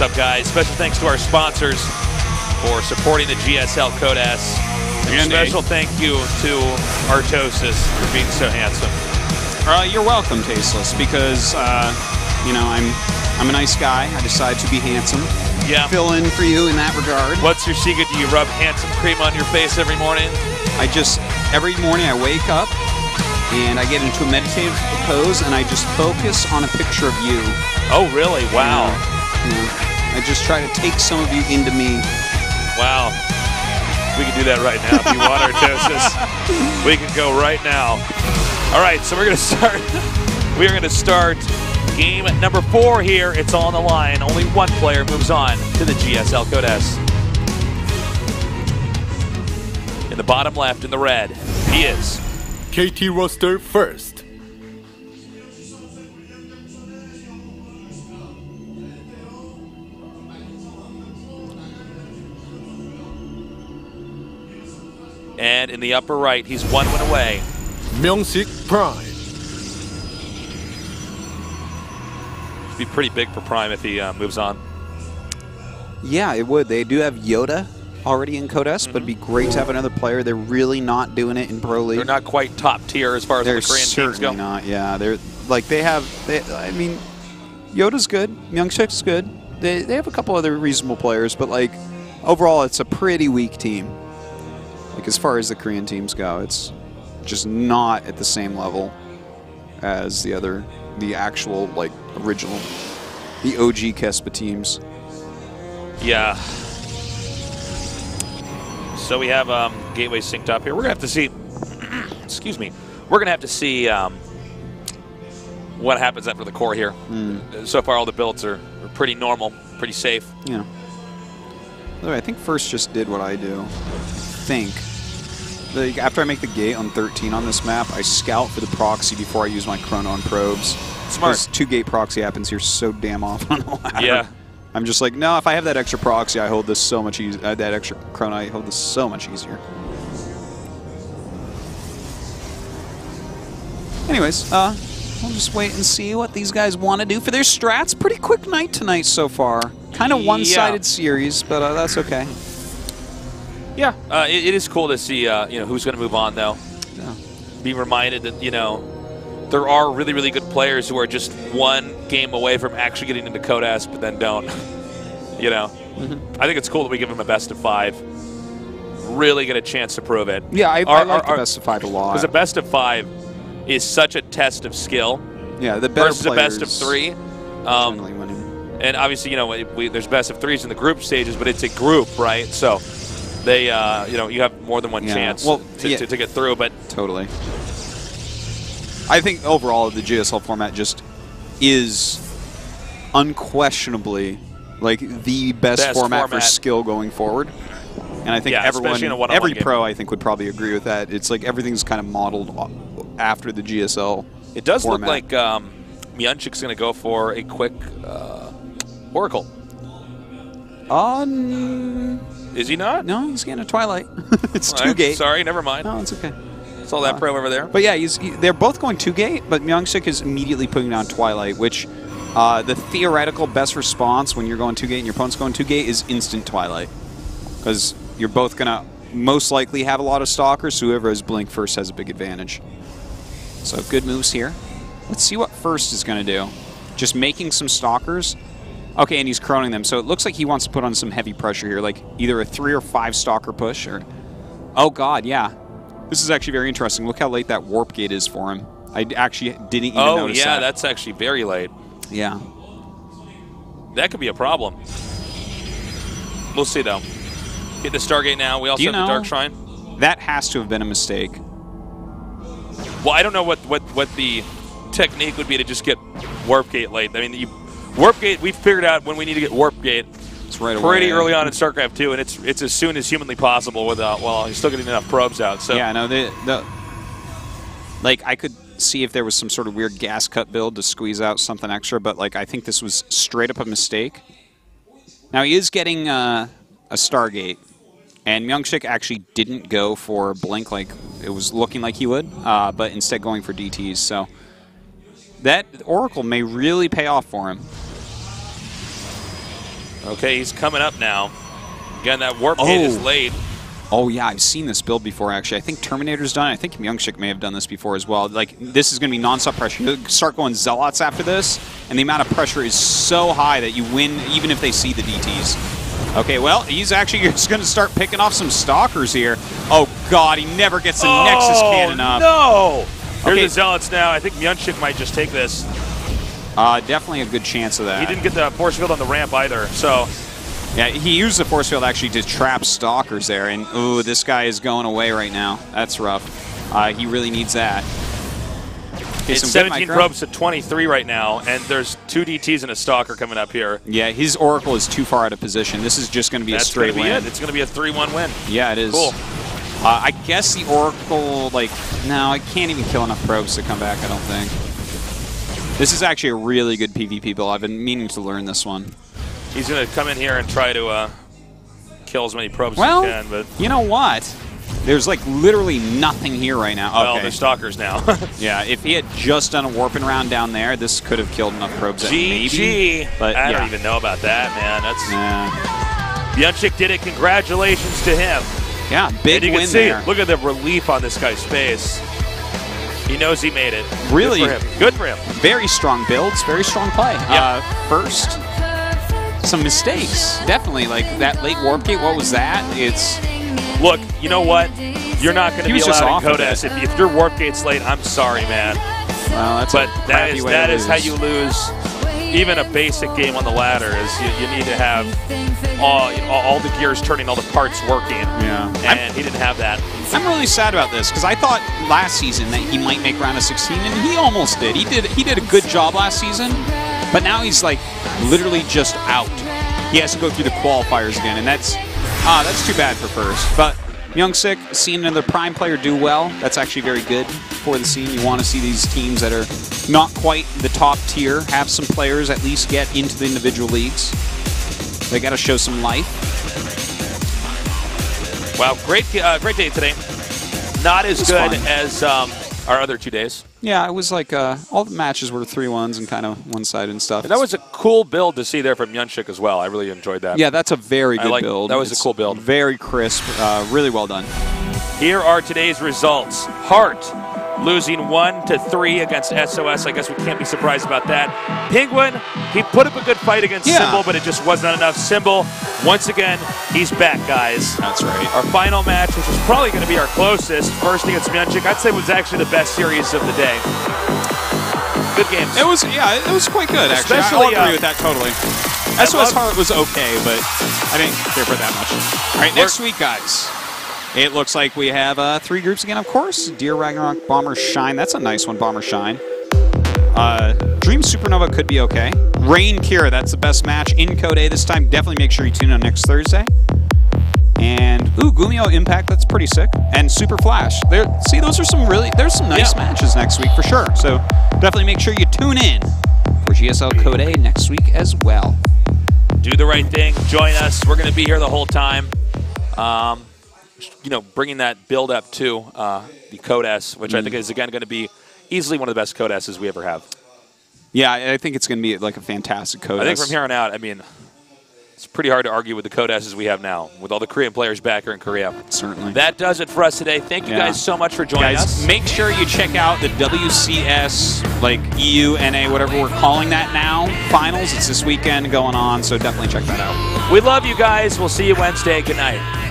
What's up, guys? Special thanks to our sponsors for supporting the GSL Code S. And special thank you to Artosis for being so handsome. You're welcome, Tasteless, because you know, I'm a nice guy. I decide to be handsome. Yeah. Fill in for you in that regard. What's your secret? Do you rub handsome cream on your face every morning? Every morning I wake up and I get into a meditative pose and I just focus on a picture of you. Oh, really? Wow. I just try to take some of you into me. Wow. We can do that right now if you want, Artosis. We can go right now. All right, so we're going to start. We are going to start game number 4 here. It's all on the line. Only one player moves on to the GSL Code S. In the bottom left, in the red, he is KT roster first. And in the upper right, he's 1 win away. MyuNgSiK Prime. It'd be pretty big for Prime if he moves on. Yeah, it would. They do have Yoda already in Code S, but it'd be great to have another player. They're really not doing it in Pro League. They're not quite top tier as far as the Korean teams go. They're not. Yeah, they're like I mean, Yoda's good. MyuNgSiK's good. They have a couple other reasonable players, but like overall, it's a pretty weak team. Like as far as the Korean teams go, it's just not at the same level as the actual like original, the OG Kespa teams. Yeah. So we have Gateway synced up here. We're going to have to see, excuse me, we're going to have to see what happens after the core here. So far, all the builds are pretty normal, pretty safe. Yeah. I think First just did what I do. Like, after I make the gate on 13 on this map, I scout for the proxy before I use my chrono on probes. Smart. This 2-gate proxy happens here so damn often on the ladder. Yeah. I'm just like, no, if I have that extra proxy, I hold this so much easier. That extra chrono, I hold this so much easier. Anyways, we'll just wait and see what these guys want to do for their strats. Pretty quick night tonight so far. Kind of one-sided series, but that's okay. Yeah, it is cool to see you know, who's going to move on, though. Yeah. Be reminded that, you know, there are really, really good players who are just one game away from actually getting into Code S, but then don't. You know? I think it's cool that we give them a best of 5. Really get a chance to prove it. Yeah, I like the best of 5 a lot. Because a best of 5 is such a test of skill. Yeah, the better versus a best of 3. Generally winning. And obviously, you know, there's best of 3s in the group stages, but it's a group, right? So they, you know, you have more than one chance to get through. But totally. I think overall the GSL format just is unquestionably like the best format for skill going forward. And I think every pro I think would probably agree with that. It's like everything's kind of modeled after the GSL. It does look like MyuNgSiK's going to go for a quick Oracle. Is he not? No, he's getting a Twilight. It's 2-gate. Sorry, never mind. No, it's okay. Saw that pro over there. But yeah, they're both going 2-gate, but MyuNgSiK is immediately putting down Twilight, which the theoretical best response when you're going 2-gate and your opponent's going 2-gate is instant Twilight. Because you're both going to most likely have a lot of Stalkers, so whoever has Blink first has a big advantage. So good moves here. Let's see what First is going to do. Just making some Stalkers. Okay, and he's chroning them, so it looks like he wants to put on some heavy pressure here, like either a 3 or 5 Stalker push, or... Oh god, yeah. This is actually very interesting. Look how late that warp gate is for him. I actually didn't even notice that. Oh, yeah, that's actually very late. Yeah. That could be a problem. We'll see, though. Get the Stargate now. We also have the Dark Shrine. That has to have been a mistake. Well, I don't know what the technique would be to just get warp gate late. I mean, warp gate, we've figured out when we need to get warp gate. It's right pretty early on in StarCraft II, and it's as soon as humanly possible without, well, he's still getting enough probes out. So yeah, no, like I could see if there was some sort of weird gas cut build to squeeze out something extra, but like I think this was straight up a mistake. Now he is getting a Stargate, and MyuNgSiK actually didn't go for Blink like it was looking like he would, but instead going for DTs. So that Oracle may really pay off for him. Okay, he's coming up now. Again, that warp gate is late. Oh, yeah, I've seen this build before, actually. I think Terminator's done it. I think MyuNgSiK may have done this before as well. Like, this is going to be nonstop pressure. You start going Zealots after this, and the amount of pressure is so high that you win even if they see the DTs. Okay, well, he's actually just going to start picking off some Stalkers here. Oh, God, he never gets the Nexus Cannon up. No! Here's the Zealots now. I think MyuNgSiK might just take this. Definitely a good chance of that. He didn't get the force field on the ramp either, so... Yeah, he used the force field actually to trap Stalkers there, and ooh, this guy is going away right now. That's rough. He really needs that. Okay, it's 17 probes to 23 right now, and there's 2 DTs and a Stalker coming up here. Yeah, his Oracle is too far out of position. This is just going to be a straight win. It's going to be a 3-1 win. Yeah, it is. Cool. I guess the Oracle, like, no, I can't even kill enough probes to come back, I don't think. This is actually a really good PvP build. I've been meaning to learn this one. He's going to come in here and try to kill as many probes as he can. But you know what? There's like literally nothing here right now. Well, there's Stalkers now. Yeah, if he had just done a warping round down there, this could have killed enough probes. Maybe. But I don't even know about that, man. MyuNgSiK did it. Congratulations to him. Yeah, big win there. Look at the relief on this guy's face. He knows he made it. Really? Good for him. Good for him. Very strong builds. Very strong play. Yep. First... some mistakes, definitely. Like that late warp gate, what was that? Look, you know what? You're not going to be allowed in Code S. If your warp gate's late, I'm sorry, man. Well, that's that is how you lose even a basic game on the ladder. Is you need to have all the gears turning, all the parts working. Yeah, and he didn't have that. I'm really sad about this because I thought last season that he might make round of 16, and he almost did. He did a good job last season. But now he's like literally just out. He has to go through the qualifiers again, and that's too bad for first. But MyuNgSiK, seeing another Prime player do well, that's actually very good for the scene. You want to see these teams that are not quite the top tier have some players at least get into the individual leagues. They got to show some life. Wow, great day today. Not as good as our other 2 days. Yeah, it was like all the matches were 3-1s and kind of one-sided and stuff. And that was a cool build to see there from MyuNgSiK as well. I really enjoyed that. Yeah, that's a very good build. That was a cool build. Very crisp. Really well done. Here are today's results. Heart losing 1-3 against SOS. I guess we can't be surprised about that. Penguin, he put up a good fight against Symbol, but it just wasn't enough. Symbol, once again, he's back, guys. That's right. Our final match, which is probably going to be our closest, first against MyuNgSiK, I'd say was actually the best series of the day. Good games. It was, it was quite good, actually. I'll agree with that totally. SOS Heart was okay, but I didn't care for that much. All right, next week, guys. It looks like we have 3 groups again, of course. Deer Ragnarok, Bomber Shine. That's a nice one, Bomber Shine. Dream Supernova could be okay. Rain Kira, that's the best match in Code A this time. Definitely make sure you tune in next Thursday. And, Gumio Impact, that's pretty sick. And Super Flash. See, those are there's some nice matches next week for sure. So definitely make sure you tune in for GSL Code A next week as well. Do the right thing. Join us. We're going to be here the whole time. Bringing that build up to the Code S, which I think is, again, going to be easily one of the best Code S's we ever have. Yeah, I think it's going to be like a fantastic Code S. I think from here on out, I mean, it's pretty hard to argue with the Code S's we have now, with all the Korean players back here in Korea. Certainly. That does it for us today. Thank you guys so much for joining us. Make sure you check out the WCS, like EU, NA, whatever we're calling that now, finals. It's this weekend going on, so definitely check that out. We love you guys. We'll see you Wednesday. Good night.